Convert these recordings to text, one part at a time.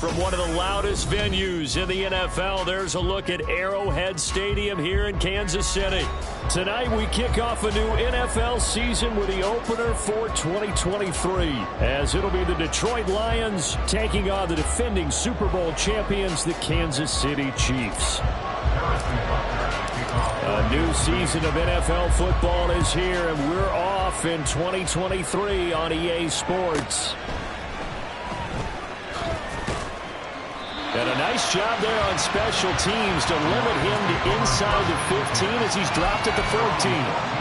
From one of the loudest venues in the NFL, there's a look at Arrowhead Stadium here in Kansas City. Tonight we kick off a new NFL season with the opener for 2023, as it'll be the Detroit Lions taking on the defending Super Bowl champions, the Kansas City Chiefs. A new season of NFL football is here, and we're off in 2023 on EA Sports. And a nice job there on special teams to limit him to inside the 15 as he's dropped at the 14.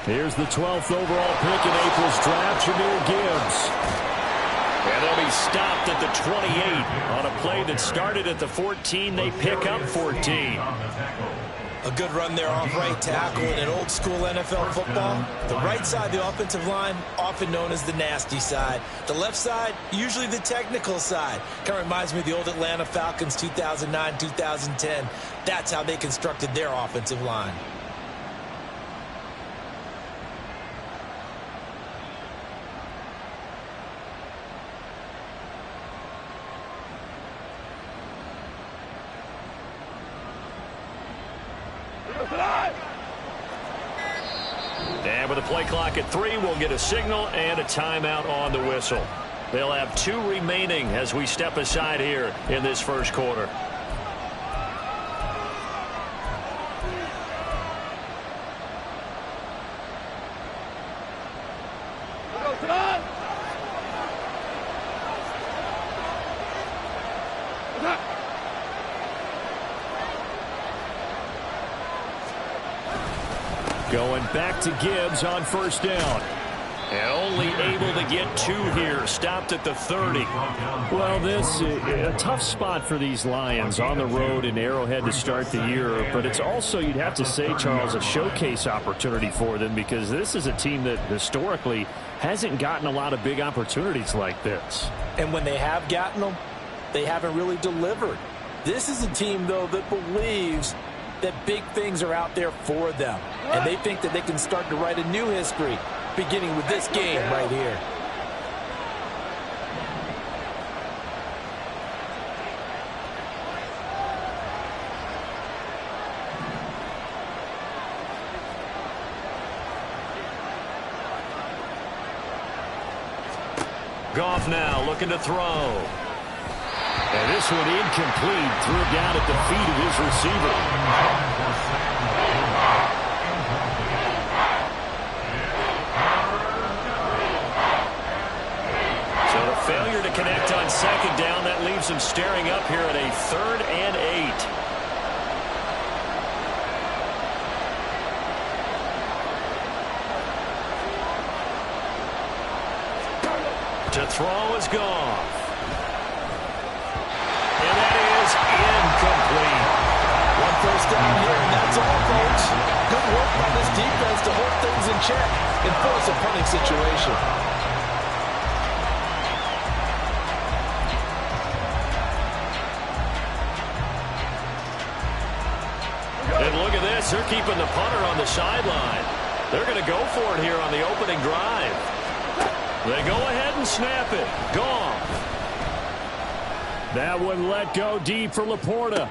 Here's the 12th overall pick in April's draft, Jahmyr Gibbs. And they'll be stopped at the 28 on a play that started at the 14. They pick up 14. A good run there off right tackle in an old school NFL football. The right side of the offensive line, often known as the nasty side. The left side, usually the technical side. Kind of reminds me of the old Atlanta Falcons 2009-2010. That's how they constructed their offensive line. And with the play clock at 3, we'll get a signal and a timeout on the whistle. They'll have 2 remaining as we step aside here in this first quarter. Going back to Gibbs on first down. And only able to get 2 here. Stopped at the 30. Well, this is a tough spot for these Lions on the road in Arrowhead to start the year. But it's also, you'd have to say, Charles, a showcase opportunity for them, because this is a team that historically hasn't gotten a lot of big opportunities like this. And when they have gotten them, they haven't really delivered. This is a team, though, that believes that big things are out there for them. And they think that they can start to write a new history, beginning with this game right here. Goff now looking to throw. And this one incomplete. Threw it down at the feet of his receiver. So the failure to connect on second down, that leaves him staring up here at a 3rd and 8. To throw is Goff. And that is incomplete. 1 first down here, and that's all, folks. Good work by this defense to hold things in check and force a punting situation. And look at this. They're keeping the punter on the sideline. They're going to go for it here on the opening drive. They go ahead and snap it. Goff. That one let go deep for Laporta.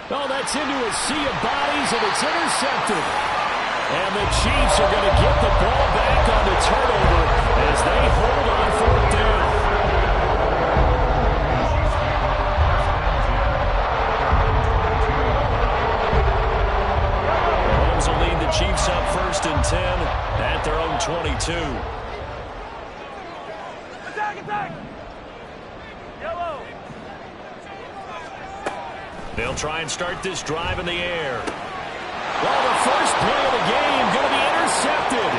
Oh, that's into a sea of bodies, and it's intercepted. And the Chiefs are going to get the ball back on the turnover as they hold on 4th down. Mahomes will lead the Chiefs up 1st and 10 at their own 22. They'll try and start this drive in the air. Well, the first play of the game going to be intercepted.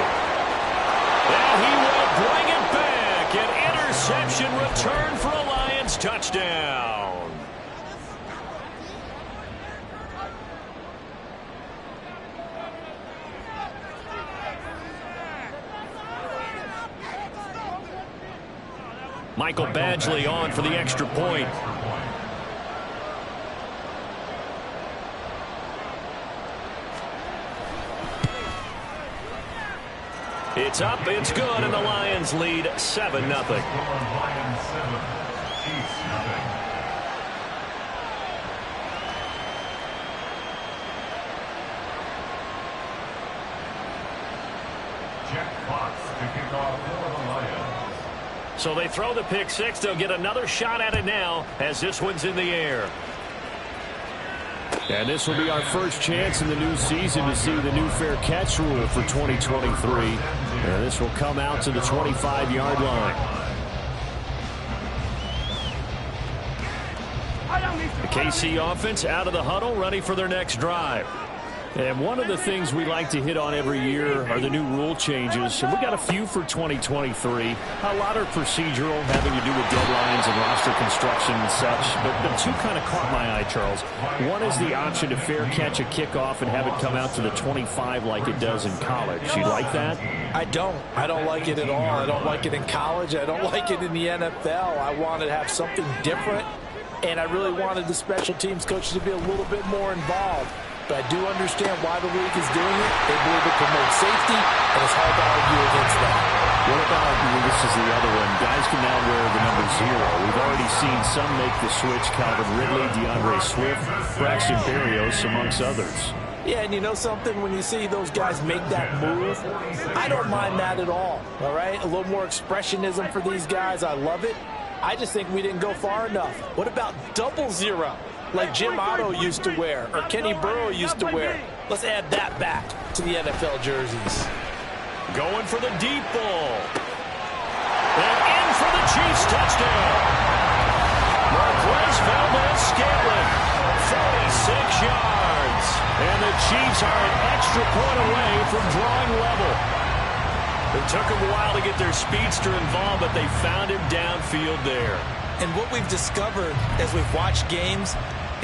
And he will bring it back. An interception return for a Lions touchdown. Michael Badgley on for the extra point. It's up, it's good, and the Lions lead 7-0. So they throw the pick six. They'll get another shot at it now as this one's in the air. And this will be our first chance in the new season to see the new fair catch rule for 2023. And this will come out to the 25-yard line. The KC offense out of the huddle, ready for their next drive. And one of the things we like to hit on every year are the new rule changes. And we got a few for 2023. A lot are procedural, having to do with deadlines and roster construction and such. But the two kind of caught my eye, Charles. One is the option to fair catch a kickoff and have it come out to the 25 like it does in college. You like that? I don't like it at all. I don't like it in college. I don't like it in the NFL. I want to have something different. And I really wanted the special teams coaches to be a little bit more involved. But I do understand why the league is doing it. They believe it promotes safety, and it's hard to argue against that. What about, this is the other one, guys can now wear the number 0. We've already seen some make the switch, Calvin Ridley, DeAndre Swift, Braxton Berrios, amongst others. Yeah, and you know something? When you see those guys make that move, I don't mind that at all right? A little more expressionism for these guys. I love it. I just think we didn't go far enough. What about 00? Like Jim Otto used to wear, or Kenny Burrow used to wear. Let's add that back to the NFL jerseys. Going for the deep ball. And in for the Chiefs touchdown. Marquez Valdes-Scantling, 46 yards. And the Chiefs are an extra point away from drawing level. It took them a while to get their speedster involved, but they found him downfield there. And what we've discovered as we've watched games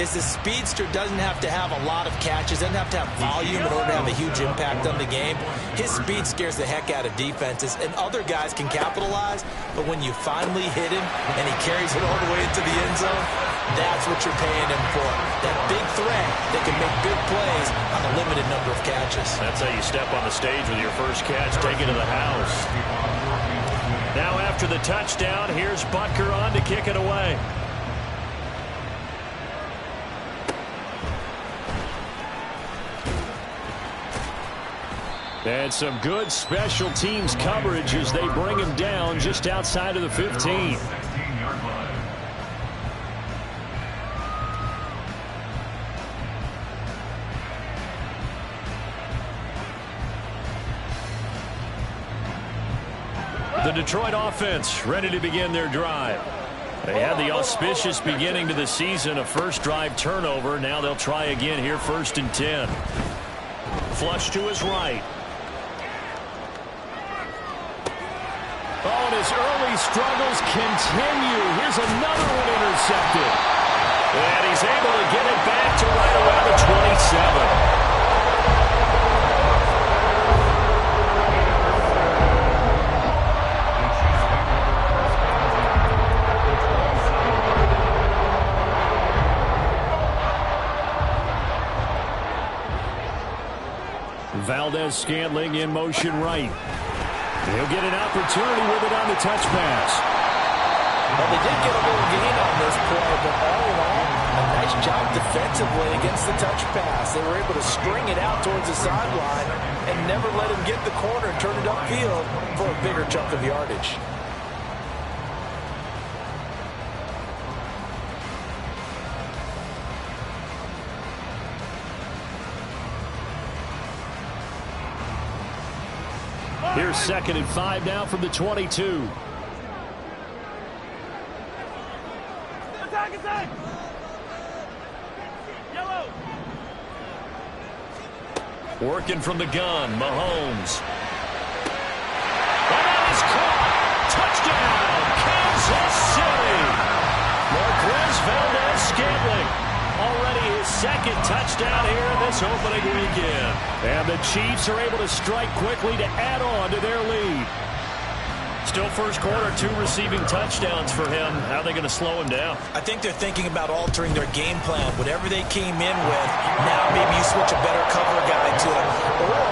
is the speedster doesn't have to have a lot of catches, doesn't have to have volume in order to have a huge impact on the game. His speed scares the heck out of defenses, and other guys can capitalize, but when you finally hit him and he carries it all the way into the end zone, that's what you're paying him for. That big threat that can make big plays on a limited number of catches. That's how you step on the stage with your first catch, take it to the house. Now after the touchdown, here's Butker on to kick it away. And some good special teams coverage as they bring him down just outside of the 15. The Detroit offense ready to begin their drive. They had the auspicious beginning to the season, a first drive turnover. Now they'll try again here, 1st and 10. Flush to his right. Oh, and his early struggles continue. Here's another one intercepted. And he's able to get it back to right around the 27. Valdes-Scantling in motion right. He'll get an opportunity with it on the touch pass. Well, they did get a little gain on this play, but all in all, a nice job defensively against the touch pass. They were able to string it out towards the sideline and never let him get the corner and turn it upfield for a bigger chunk of yardage. Here's 2nd and 5 now from the 22. Attack! Yellow! Working from the gun, Mahomes. And that is caught. Touchdown, Kansas City. Marquez Valdes-Scantling. Already his 2nd touchdown here in this opening weekend. And the Chiefs are able to strike quickly to add on to their lead. Still first quarter, 2 receiving touchdowns for him. How are they going to slow him down? I think they're thinking about altering their game plan. Whatever they came in with, now maybe you switch a better cover guy to him. Or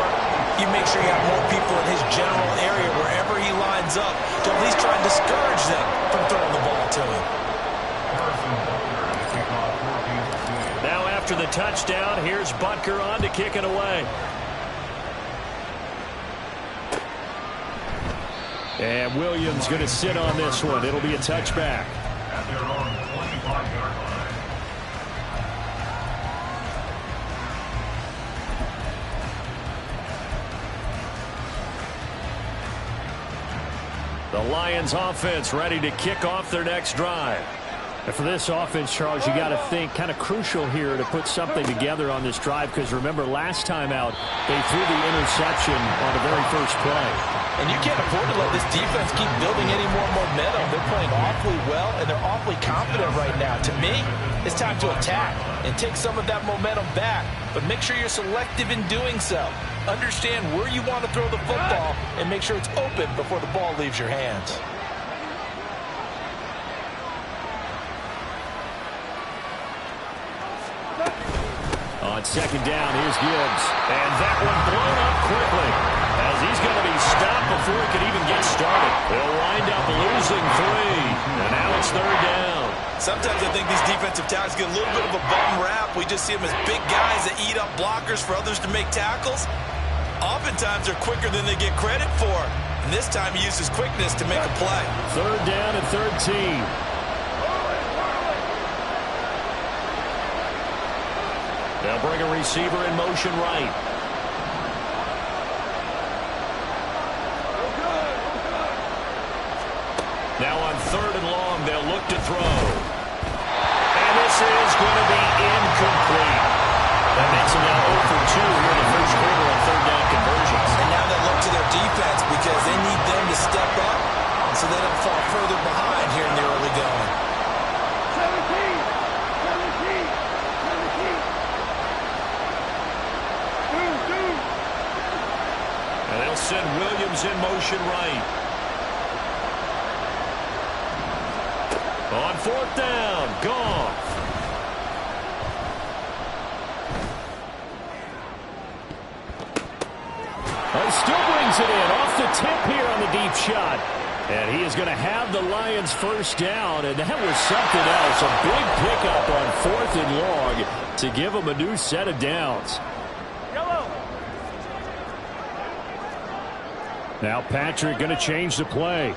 you make sure you have more people in his general area wherever he lines up to at least try and discourage them from throwing the ball to him. Now after the touchdown, here's Butker on to kick it away. And Williams going to sit on this one. It'll be a touchback. The Lions offense ready to kick off their next drive. And for this offense, Charles, you got to think kind of crucial here to put something together on this drive, because remember last time out they threw the interception on the very first play. And you can't afford to let this defense keep building any more momentum. They're playing awfully well, and they're awfully confident right now. To me, it's time to attack and take some of that momentum back, but make sure you're selective in doing so. Understand where you want to throw the football and make sure it's open before the ball leaves your hands. On second down, here's Gibbs. And that one blown up quickly, as he's going to be stopped before he could even get started. They'll wind up losing 3. And now it's third down. Sometimes I think these defensive tackles get a little bit of a bum rap. We just see them as big guys that eat up blockers for others to make tackles. Oftentimes they're quicker than they get credit for. And this time he uses quickness to make a play. Third down and 13. They'll bring a receiver in motion right. Now on third and long, they'll look to throw. And this is going to be incomplete. That makes them now 0 for 2 here in the first quarter on third down conversions. And now they look to their defense because they need them to step up so they don't fall further behind here in the early going. 17. And they'll send Williams in motion right. On fourth down, Goff. He still brings it in off the tip here on the deep shot. And he is going to have the Lions first down, and that was something else. A big pickup on fourth and long to give them a new set of downs. Now Patrick going to change the play.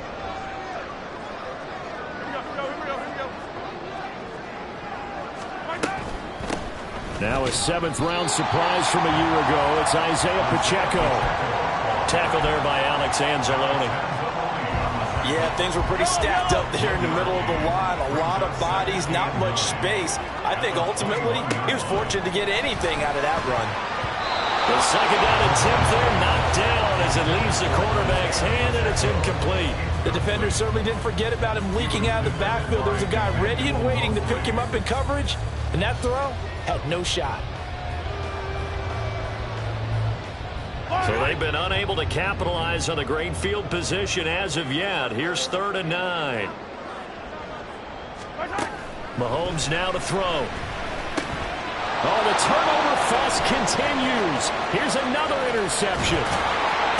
Now a 7th-round surprise from a year ago. It's Isaiah Pacheco. Tackled there by Alex Anzalone. Yeah, things were pretty stacked up there in the middle of the line. A lot of bodies, not much space. I think ultimately he was fortunate to get anything out of that run. The second down attempt there knocked down as it leaves the quarterback's hand, and it's incomplete. The defender certainly didn't forget about him leaking out of the backfield. There was a guy ready and waiting to pick him up in coverage, and that throw had no shot. So they've been unable to capitalize on the great field position as of yet. Here's 3rd and 9. Mahomes now to throw. Oh, the turnover fuss continues. Here's another interception.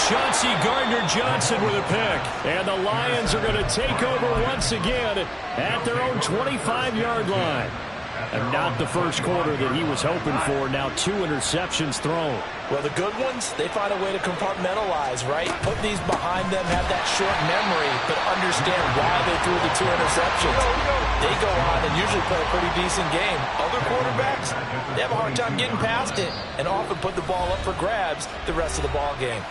Chauncey Gardner-Johnson with a pick. And the Lions are going to take over once again at their own 25-yard line. And not the first quarter that he was hoping for. Now 2 interceptions thrown. Well, the good ones, they find a way to compartmentalize, right? Put these behind them, have that short memory, but understand why they threw the 2 interceptions. They go on and usually play a pretty decent game. Other quarterbacks, they have a hard time getting past it and often put the ball up for grabs the rest of the ball game.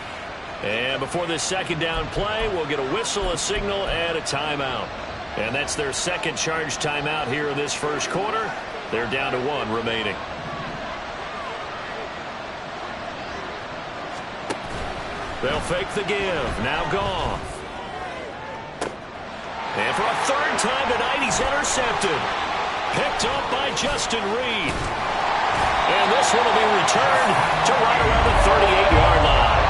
And before this second down play, we'll get a whistle, a signal, and a timeout. And that's their second charge timeout here in this first quarter. They're down to 1 remaining. They'll fake the give. Now Goff. And for a 3rd time tonight, he's intercepted. Picked up by Justin Reed. And this one will be returned to right around the 38-yard line.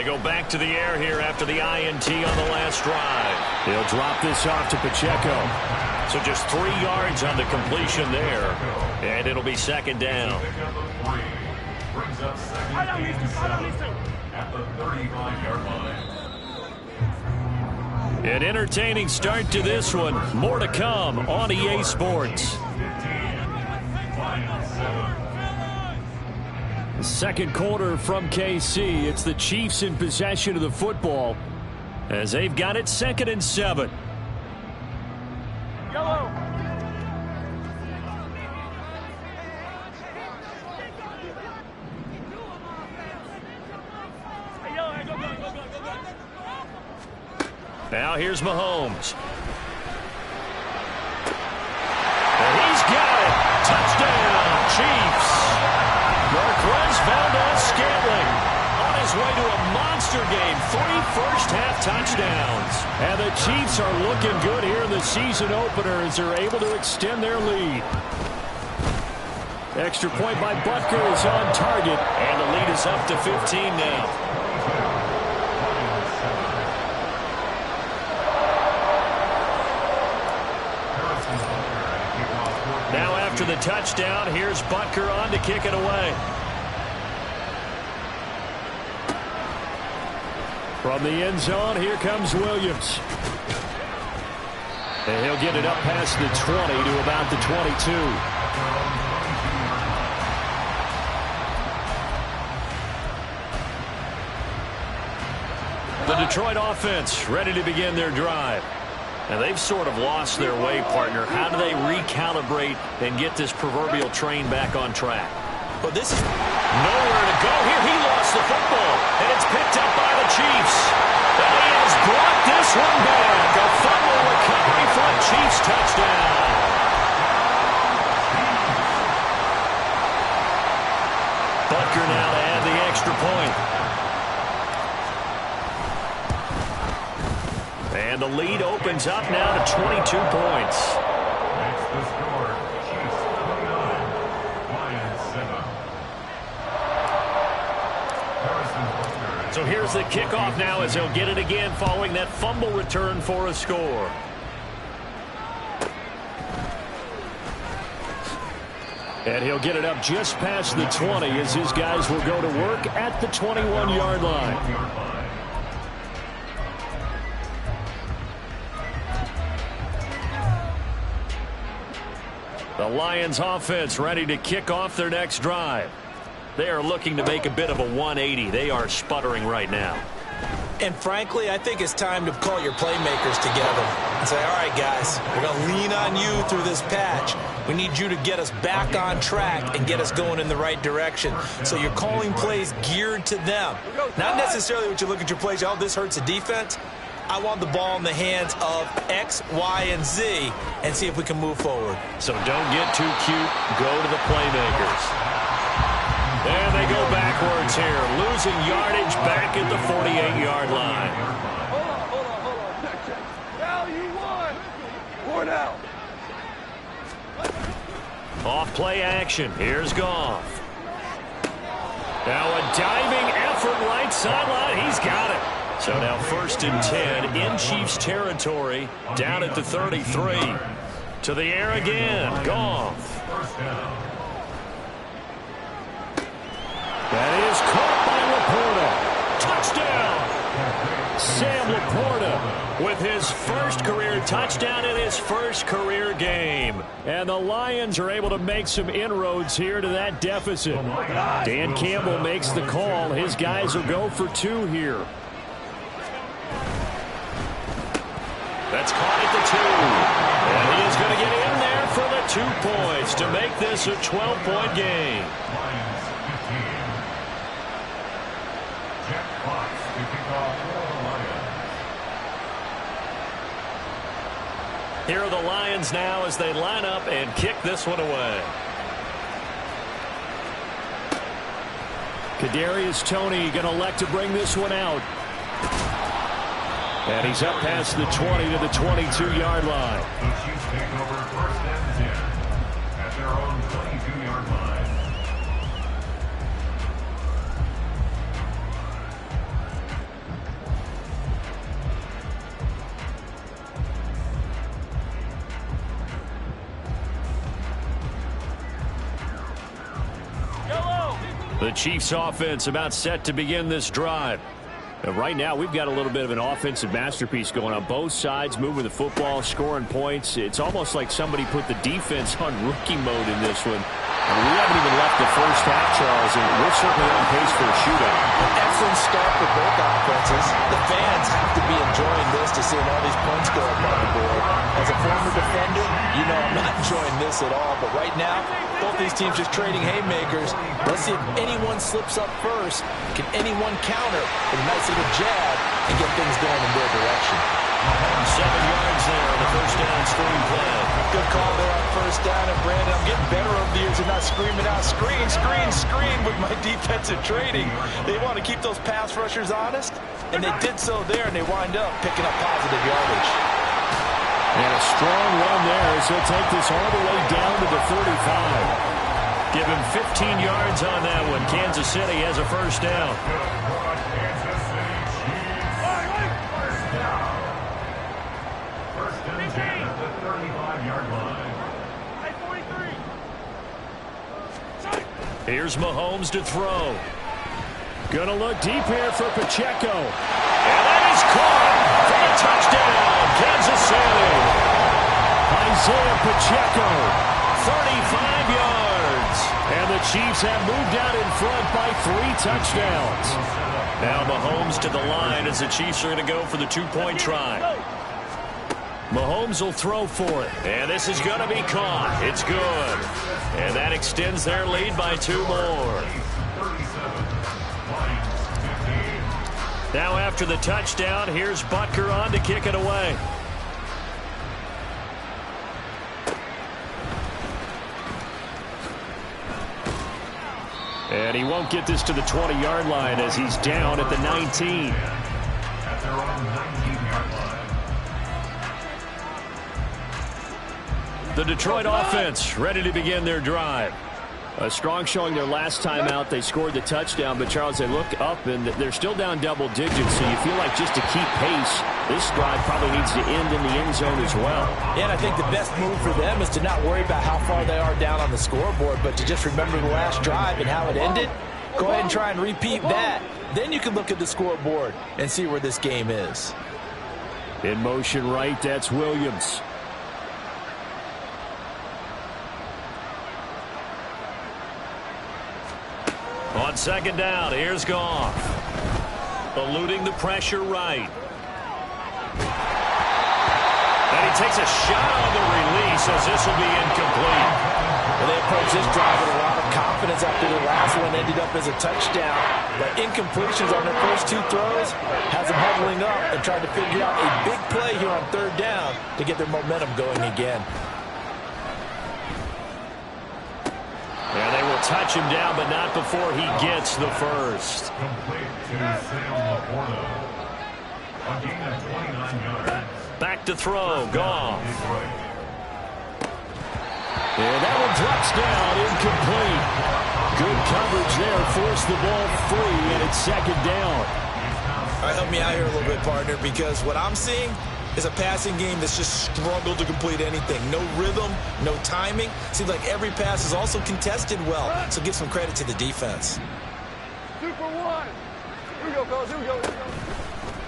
go back to the air here after the INT on the last drive. He'll drop this off to Pacheco. So just 3 yards on the completion there. And it'll be second down. Brings up second and 7 at the 35-yard line. An entertaining start to this one. More to come on EA Sports. Second quarter from KC. It's the Chiefs in possession of the football as they've got it 2nd and 7. Yellow. Now here's Mahomes. And he's got it. Touchdown, Chiefs. Marquez Valdes-Scantling on his way to a monster game. 3 first-half touchdowns. And the Chiefs are looking good here in the season opener as they're able to extend their lead. Extra point by Butker is on target. And the lead is up to 15 now. Now after the touchdown, here's Butker on to kick it away. From the end zone, here comes Williams. And he'll get it up past the 20 to about the 22. The Detroit offense ready to begin their drive. And they've sort of lost their way, partner. How do they recalibrate and get this proverbial train back on track? But this is nowhere to go here. He lost the football, and it's picked up by the Chiefs. And he has brought this one back. A fumble recovery for a Chiefs touchdown. Butker now to add the extra point. And the lead opens up now to 22 points. That's the score. Chiefs 29, Lions 7. So here's the kickoff now as he'll get it again following that fumble return for a score. And he'll get it up just past the 20 as his guys will go to work at the 21-yard line. The Lions offense ready to kick off their next drive. They are looking to make a bit of a 180. They are sputtering right now. And frankly, I think it's time to call your playmakers together and say, all right, guys, we're going to lean on you through this patch. We need you to get us back on track and get us going in the right direction. So you're calling plays geared to them. Not necessarily what you look at your plays, oh, this hurts the defense. I want the ball in the hands of X, Y, and Z and see if we can move forward. So don't get too cute. Go to the playmakers. There they go backwards here. Losing yardage back at the 48-yard line. Hold on. Check. Now you won. 4 now. Off play action. Here's Goff. Now a diving effort right sideline. He's got it. So now 1st and 10 in Chiefs territory, down at the 33. To the air again, Goff. That is caught by Laporta. Touchdown! Sam Laporta with his first career touchdown in his first career game. And the Lions are able to make some inroads here to that deficit. Dan Campbell makes the call. His guys will go for 2 here. That's caught at the 2. And he is going to get in there for the 2 points to make this a 12-point game. Lions 15. Jack Fox to kick off for the Lions. Here are the Lions now as they line up and kick this one away. Kadarius Toney going to elect to bring this one out. And he's up past the 20 to the 22-yard line. The Chiefs take over 1st and 10 at their own 22-yard line. The Chiefs offense about set to begin this drive. Right now, we've got a little bit of an offensive masterpiece going on both sides, moving the football, scoring points. It's almost like somebody put the defense on rookie mode in this one. And we haven't even left the first half, Charles, and we're certainly on pace for a shootout. An excellent start for both offenses. The fans have to be enjoying this to seeing all these points go up on the board. As a former defender, you know I'm not enjoying this at all. But right now, both these teams just trading haymakers. Let's see if anyone slips up first. Can anyone counter with a nice little jab and get things going in their direction? 7 yards there on the first down screen play. Good call there on first down. And Brandon, I'm getting better over the years and not screaming out, screen, screen, screen with my defensive trading. They want to keep those pass rushers honest, and they did so there, and they wind up picking up positive yardage. And a strong run there as he'll take this all the way down to the 35. Give him 15 yards on that one. Kansas City has a first down. Here's Mahomes to throw. Gonna look deep here for Pacheco. And that is caught for a touchdown, Kansas City. Isaiah Pacheco, 35 yards. And the Chiefs have moved out in front by 3 touchdowns. Now Mahomes to the line as the Chiefs are going to go for the 2-point try. Mahomes will throw for it. And this is going to be caught. It's good. And that extends their lead by 2 more. Now after the touchdown, here's Butker on to kick it away. And he won't get this to the 20-yard line as he's down at the 19. At their own 19-yard line. The Detroit offense ready to begin their drive. A strong showing their last time out. They scored the touchdown, but Charles, they look up and they're still down double digits, so you feel like just to keep pace, this drive probably needs to end in the end zone as well. Yeah, and I think the best move for them is to not worry about how far they are down on the scoreboard, but to just remember the last drive and how it ended. Go ahead and try and repeat that. Then you can look at the scoreboard and see where this game is. In motion right, that's Williams. On second down, here's Goff. Eluding the pressure right. And he takes a shot on the release as this will be incomplete. Well, they approach this drive with a lot of confidence after the last one ended up as a touchdown. But incompletions on their first 2 throws has them huddling up and trying to figure out a big play here on third down to get their momentum going again. And they will touch him down, but not before he gets the first. Complete to Sam Laporta. A gain of 29 yards. Back to throw, Goff. And that one drops down, incomplete. Good coverage there, forced the ball free, and it's second down. All right, help me out here a little bit, partner, because what I'm seeing is a passing game that's just struggled to complete anything. No rhythm, no timing. Seems like every pass is also contested well, so give some credit to the defense. 2 for 1. Here we go, fellas. Here we go.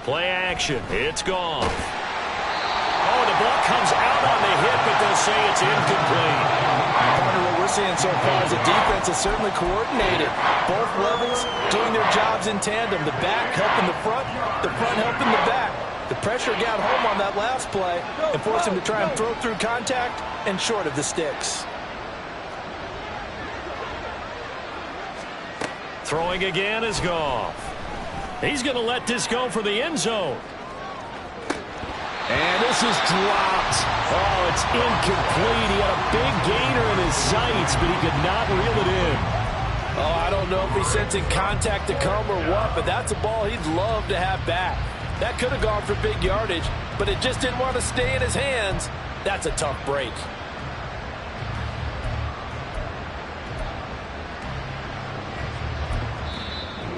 Play action. It's gone. Oh, the ball comes out on the hit, but they'll say it's incomplete. Partner, what we're seeing so far is the defense is certainly coordinated. Both levels doing their jobs in tandem. The back helping the front helping the back. The pressure got home on that last play and forced him to try and throw through contact and short of the sticks. Throwing again is Goff. He's going to let this go for the end zone. And this is dropped. Oh, it's incomplete. He had a big gainer in his sights, but he could not reel it in. Oh, I don't know if he's sensing contact to come or what, but that's a ball he'd love to have back. That could have gone for big yardage, but it just didn't want to stay in his hands. That's a tough break.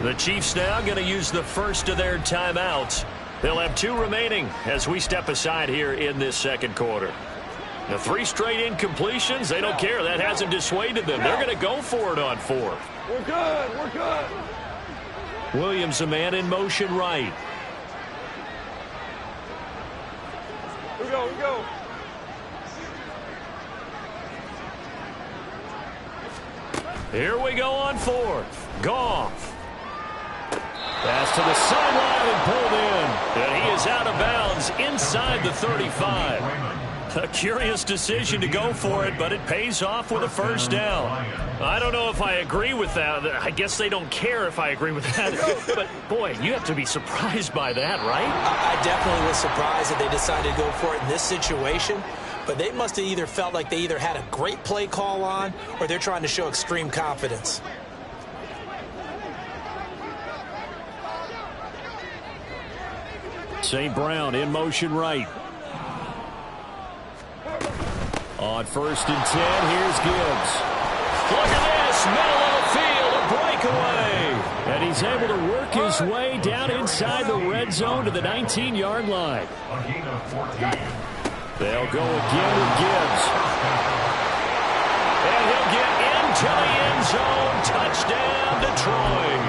The Chiefs now going to use the first of their timeouts. They'll have 2 remaining as we step aside here in this second quarter. The 3 straight incompletions, they don't care. That hasn't dissuaded them. They're going to go for it on 4th. We're good. We're good. Williams, a man in motion right. We go. We go. Here we go on 4th. Goff. Pass to the sideline and pulled in. And he is out of bounds inside the 35. A curious decision to go for it, but it pays off with a first down. I don't know if I agree with that. I guess they don't care if I agree with that. But, boy, you have to be surprised by that, right? I definitely was surprised that they decided to go for it in this situation. But they must have either felt like they either had a great play call on or they're trying to show extreme confidence. St. Brown in motion right. On 1st and 10, here's Gibbs. Look at this, middle of the field, a breakaway. And he's able to work his way down inside the red zone to the 19-yard line. They'll go again with Gibbs. And he'll get into the end zone. Touchdown, Detroit.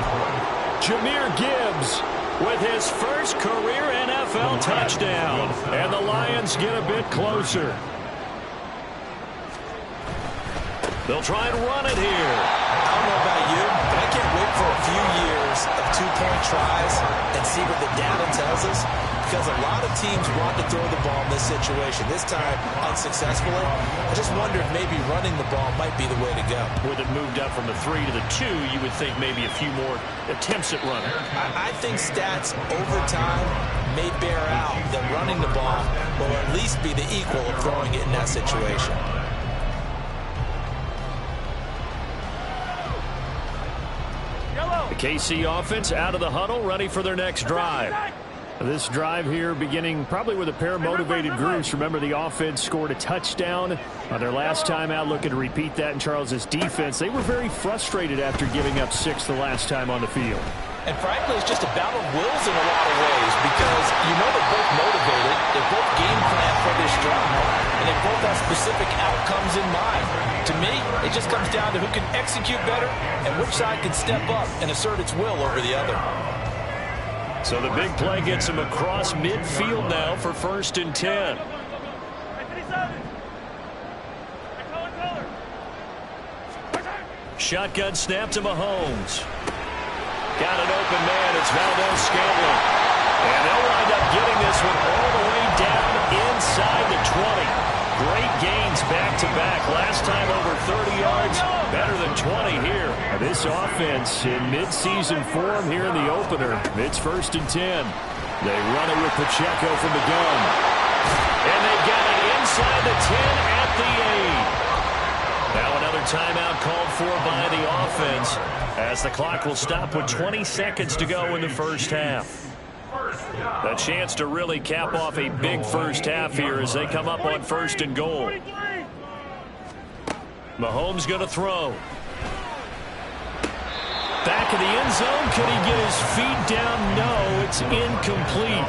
Jahmyr Gibbs with his first career NFL touchdown. And the Lions get a bit closer. They'll try and run it here. I don't know about you, but I can't wait for a few years of 2-point tries and see what the data tells us. Because a lot of teams want to throw the ball in this situation. This time, unsuccessfully. I just wonder if maybe running the ball might be the way to go. With it moved up from the 3 to the 2, you would think maybe a few more attempts at running. I think stats over time may bear out that running the ball will at least be the equal of throwing it in that situation. The KC offense out of the huddle, ready for their next drive. This drive here beginning probably with a pair of motivated groups. Remember, the offense scored a touchdown on their last time out. Looking to repeat that in Charles's defense. They were very frustrated after giving up 6 the last time on the field. And frankly, it's just a battle of wills in a lot of ways because you know they're both motivated. They both game plan for this drive, and they both have specific outcomes in mind. To me, it just comes down to who can execute better and which side can step up and assert its will over the other. So the big play gets him across midfield now for 1st and 10. Shotgun snap to Mahomes. Got an open man. It's Valdes-Scantling. And they'll wind up getting this one all the way down inside the 20. Great gains back-to-back. Last time over 30 yards. Better than 20 here. This offense in midseason form here in the opener. It's 1st and 10. They run it with Pacheco from the gun. And they got it inside the 10 at the 8. Now another timeout called for by the offense as the clock will stop with 20 seconds to go in the first half. A chance to really cap off a big first half here as they come up on 1st and goal. Mahomes going to throw. Back of the end zone. Could he get his feet down? No, it's incomplete.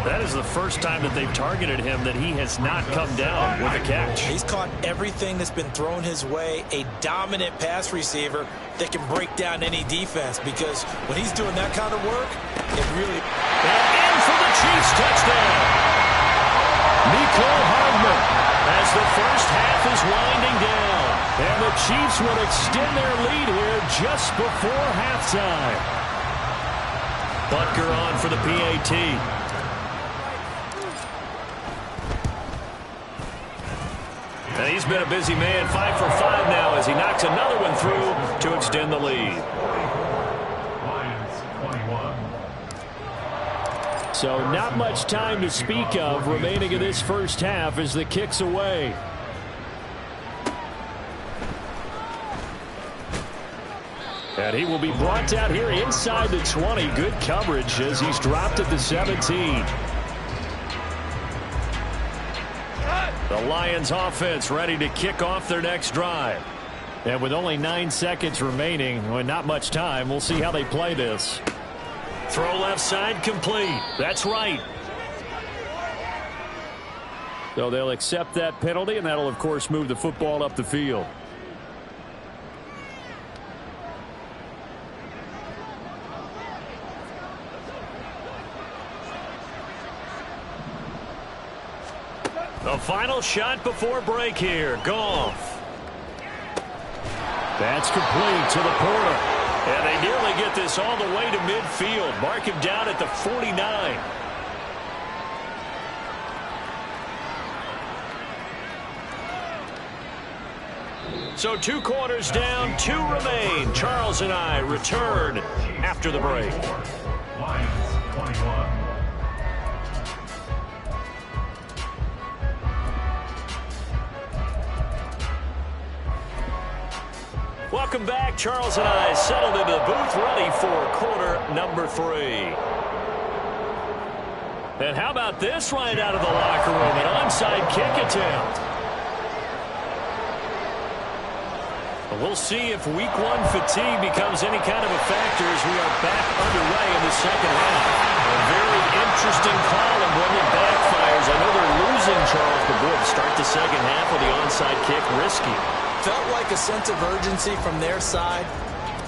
That is the first time that they've targeted him that he has not come down with a catch. He's caught everything that's been thrown his way. A dominant pass receiver that can break down any defense because when he's doing that kind of work, it really... And in for the Chiefs touchdown. Mecole Hardman as the first half is winding down. And the Chiefs will extend their lead here just before halftime. Butker on for the PAT. And he's been a busy man, 5 for 5 now as he knocks another one through to extend the lead. So not much time to speak of remaining in this first half as the kick's away. And he will be brought down here inside the 20. Good coverage as he's dropped at the 17. The Lions offense ready to kick off their next drive. And with only 9 seconds remaining, well, not much time, we'll see how they play this. Throw left side complete. That's right. So they'll accept that penalty, and that'll, of course, move the football up the field. The final shot before break here. Goff. That's complete to the Porter. And they nearly get this all the way to midfield. Mark him down at the 49. So 2 quarters down, 2 remain. Charles and I return after the break. Lions 21. Welcome back. Charles and I settled into the booth, ready for quarter number 3. And how about this right out of the locker room? An onside kick attempt. We'll see if week 1 fatigue becomes any kind of a factor as we are back underway in the second half. A very interesting call, and when it backfires, I know they're losing, Charles, but boy, to start the second half with the onside kick, risky. Felt like a sense of urgency from their side,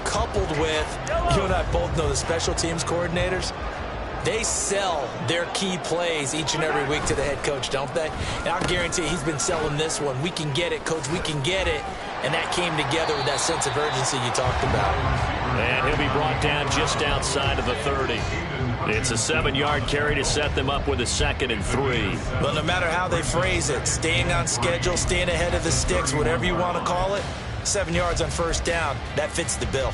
coupled with, you and I both know the special teams coordinators, they sell their key plays each and every week to the head coach, don't they? And I'll guarantee you he's been selling this one. We can get it, coach, we can get it. And that came together with that sense of urgency you talked about. And he'll be brought down just outside of the 30. It's a 7-yard carry to set them up with a 2nd and 3. But no matter how they phrase it, staying on schedule, staying ahead of the sticks, whatever you want to call it, 7 yards on first down, that fits the bill.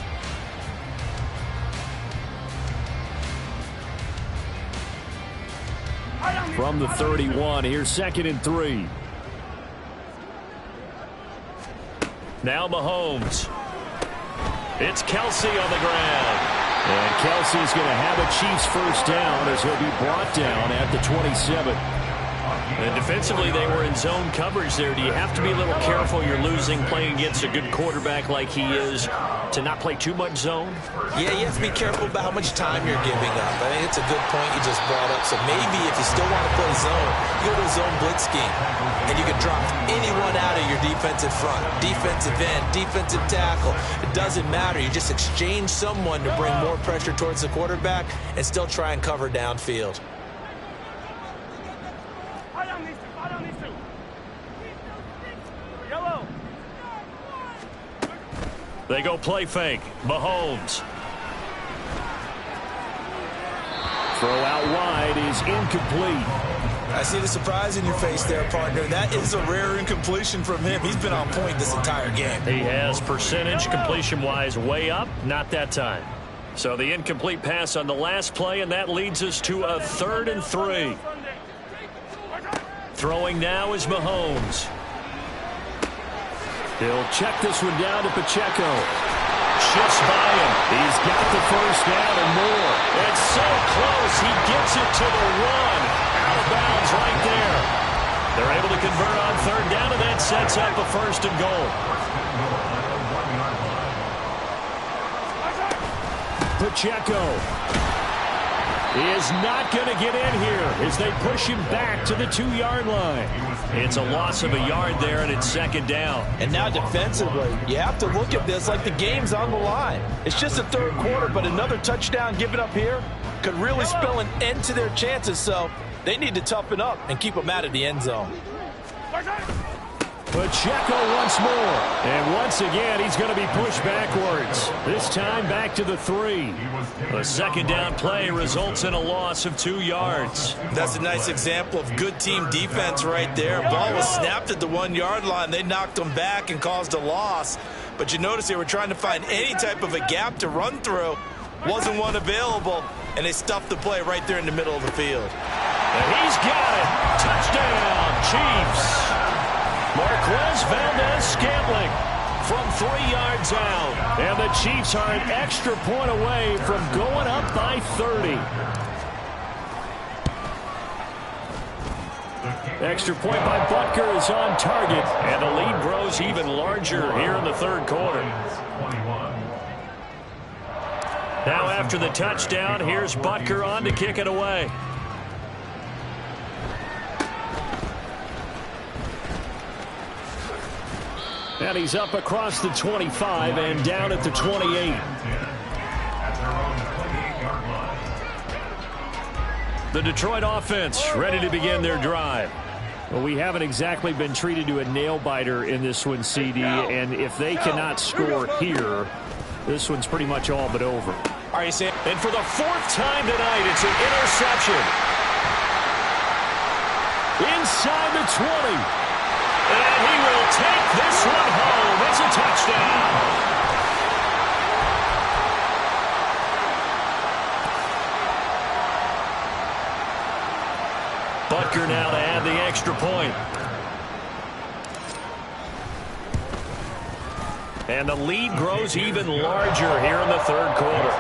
From the 31, here's 2nd and 3. Now Mahomes. It's Kelsey on the ground. And Kelsey's going to have a Chiefs first down as he'll be brought down at the 27. And defensively, they were in zone coverage there. Do you have to be a little careful? You're losing playing against a good quarterback like he is to not play too much zone? Yeah, you have to be careful about how much time you're giving up. I think it's a good point you just brought up. So maybe if you still want to play zone, you go to a zone blitz scheme. And you can drop anyone out of your defensive front. Defensive end, defensive tackle. It doesn't matter. You just exchange someone to bring more pressure towards the quarterback and still try and cover downfield. They go play fake. Mahomes. Throw out wide is incomplete. I see the surprise in your face there, partner. That is a rare incompletion from him. He's been on point this entire game. He has percentage completion-wise way up. Not that time. So the incomplete pass on the last play, and that leads us to a 3rd and 3. Throwing now is Mahomes. He'll check this one down to Pacheco. Shifts by him. He's got the first down and more. It's so close. He gets it to the 1. Out of bounds right there. They're able to convert on 3rd down, and that sets up a 1st and goal. Pacheco is not going to get in here as they push him back to the 2-yard line. It's a loss of a yard there, and it's 2nd down. And now defensively, you have to look at this like the game's on the line. It's just the 3rd quarter, but another touchdown given up here could really spell an end to their chances, so they need to toughen up and keep them out of the end zone. Pacheco once more. And once again, he's going to be pushed backwards. This time back to the 3. A 2nd down play results in a loss of 2 yards. That's a nice example of good team defense right there. Ball was snapped at the 1-yard line. They knocked them back and caused a loss. But you notice they were trying to find any type of a gap to run through. Wasn't one available, and they stuffed the play right there in the middle of the field. And he's got it. Touchdown, Chiefs. Marquez Valdez-Scantling from 3 yards out. And the Chiefs are an extra point away from going up by 30. Extra point by Butker is on target. And the lead grows even larger here in the 3rd quarter. Now after the touchdown, here's Butker on to kick it away. And he's up across the 25 and down at the 28. The Detroit offense ready to begin their drive. Well, we haven't exactly been treated to a nail-biter in this one, CD, and if they cannot score here, this one's pretty much all but over. All right, Sam. And for the fourth time tonight, it's an interception. Inside the 20. And he will take this one home. It's a touchdown. Butker now to add the extra point. And the lead grows even larger here in the third quarter.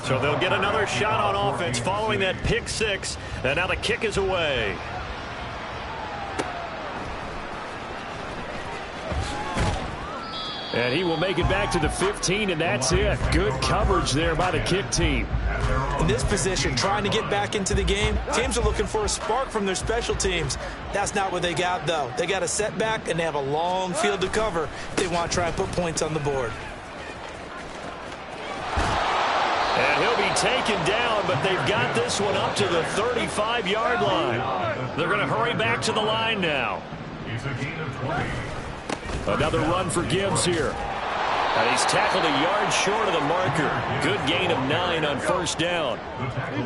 So they'll get another shot on offense following that pick six. And now the kick is away. And he will make it back to the 15, and that's it. Good coverage there by the kick team. In this position, trying to get back into the game, teams are looking for a spark from their special teams. That's not what they got, though. They got a setback, and they have a long field to cover if they want to try and put points on the board. And he'll be taken down, but they've got this one up to the 35-yard line. They're going to hurry back to the line now. It's a gain of 20. Another run for Gibbs here. And he's tackled a yard short of the marker. Good gain of 9 on first down.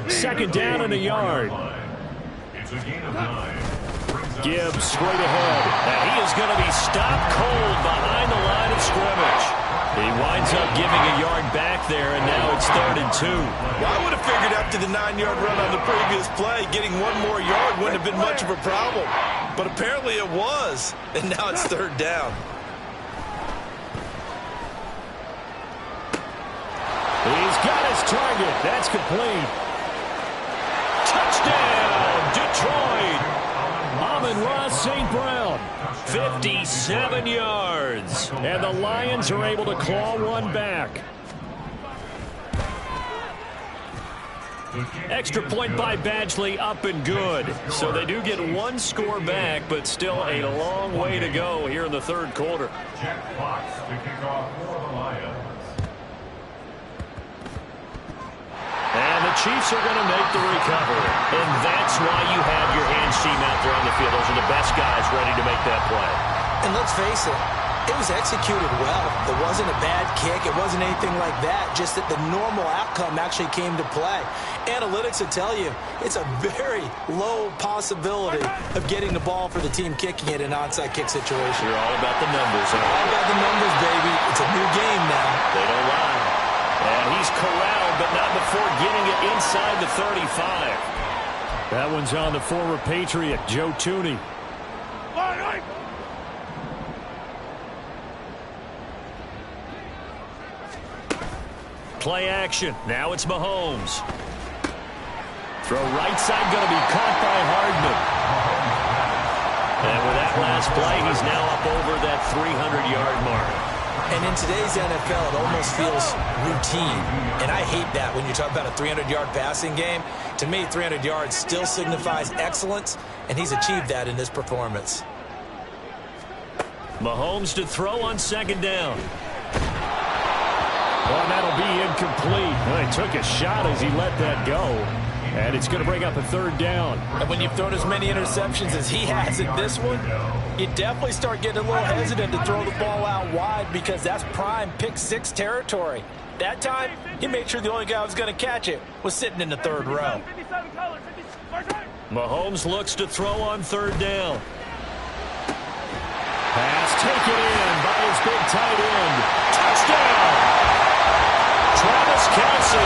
Second down and a yard. It's a gain of 9. Gibbs straight ahead. And he is going to be stopped cold behind the line of scrimmage. He winds up giving a yard back there, and now it's 3rd and 2. Well, I would have figured after the 9-yard run on the previous play, getting one more yard wouldn't have been much of a problem. But apparently it was, and now it's 3rd down. He's got his target. That's complete. Touchdown, Detroit. Amon-Ra St. Brown, 57 yards. And the Lions are able to claw one back. Extra point by Badgley, up and good. So they do get one score back, but still a long way to go here in the third quarter. Jack Fox to kick off for the Lions. And the Chiefs are going to make the recovery. And that's why you have your hands team out there on the field. Those are the best guys ready to make that play. And let's face it, it was executed well. It wasn't a bad kick. It wasn't anything like that. Just that the normal outcome actually came to play. Analytics will tell you it's a very low possibility of getting the ball for the team kicking it in an onside kick situation. You're all about the numbers. All about the numbers, baby. It's a new game now. They don't lie. And he's corralled, but not before getting it inside the 35. That one's on the former Patriot, Joe Thuney. Play action. Now it's Mahomes. Throw right side, going to be caught by Hardman. And with that last play, he's now up over that 300-yard mark. And in today's NFL, it almost feels routine. And I hate that when you talk about a 300-yard passing game. To me, 300 yards still signifies excellence, and he's achieved that in this performance. Mahomes to throw on second down. Well, that'll be incomplete. Well, he took a shot as he let that go. And it's going to bring up a third down. And when you've thrown as many interceptions as he has in this one, you definitely start getting a little hesitant to throw the ball out wide because that's prime pick six territory. That time, he made sure the only guy who was going to catch it was sitting in the third row. Mahomes looks to throw on third down. Pass taken in by his big tight end. Touchdown! Travis Kelce,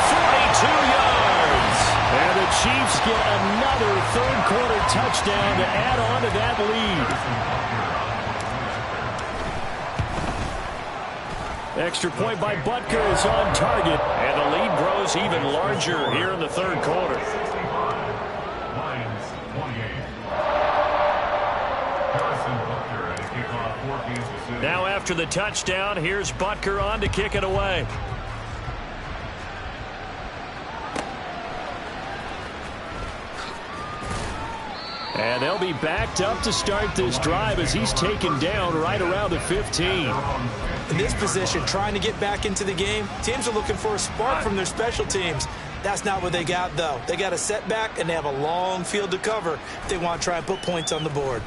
42 yards. And the Chiefs get another third quarter touchdown to add on to that lead. Extra point by Butker is on target. And the lead grows even larger here in the third quarter. Lions 28. Harrison Butker at a kickoff for Kansas City. Now after the touchdown, here's Butker on to kick it away. And they'll be backed up to start this drive as he's taken down right around the 15. In this position, trying to get back into the game, teams are looking for a spark from their special teams. That's not what they got, though. They got a setback, and they have a long field to cover if they want to try and put points on the board.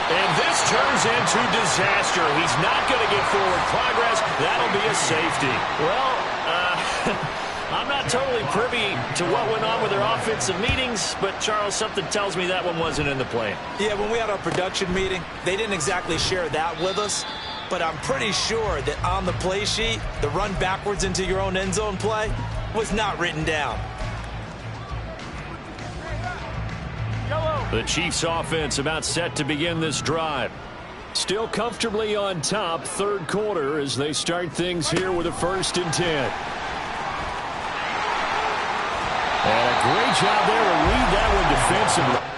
And this turns into disaster. He's not going to get forward progress. That'll be a safety. Well, I'm not totally privy to what went on with their offensive meetings, but, Charles, something tells me that one wasn't in the plan. Yeah, when we had our production meeting, they didn't exactly share that with us, but I'm pretty sure that on the play sheet, the run backwards into your own end zone play was not written down. The Chiefs offense about set to begin this drive. Still comfortably on top, third quarter as they start things here with a 1st and 10. And a great job there to read that one defensively.